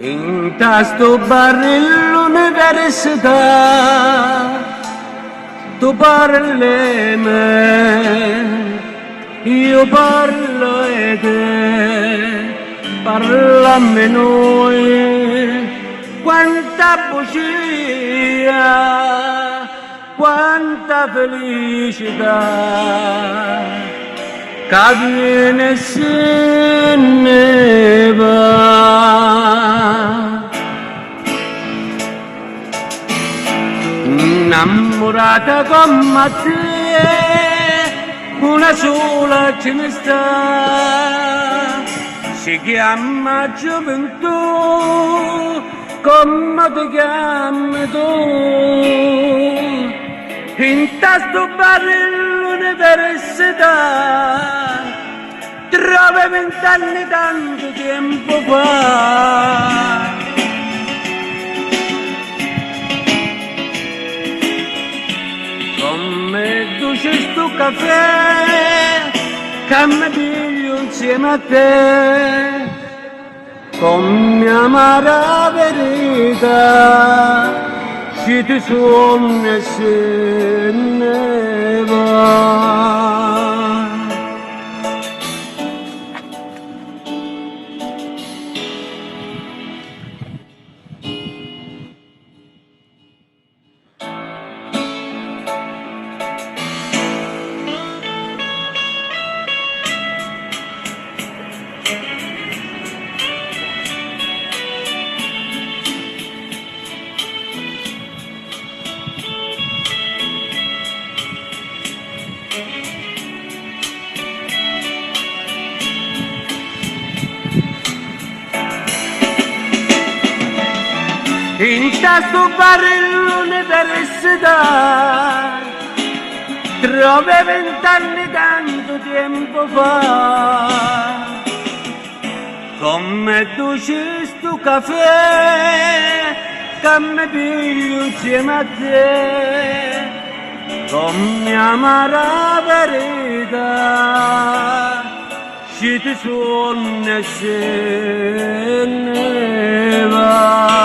In sto bar l'università, tu parli me, io parlo e te, parlami noi, quanta bugia, quanta felicità. Che viene e se ne va. Innamorata come te, una sola ce ne sta, si chiama gioventù, come ti chiami tu? In tasto bar l'università, trovi 20 anni tanto tempo fa. Con me tu c'è sto caffè, che mi piglio insieme a te, con mia amara verità, ci ti sono e se ne va. In tasto bar l'università, trovi 20 anni tanto tempo fa. Come tu c'è sto caffè, che mi piglio insieme a te, con mia amara verità, ci ti sono e se ne va.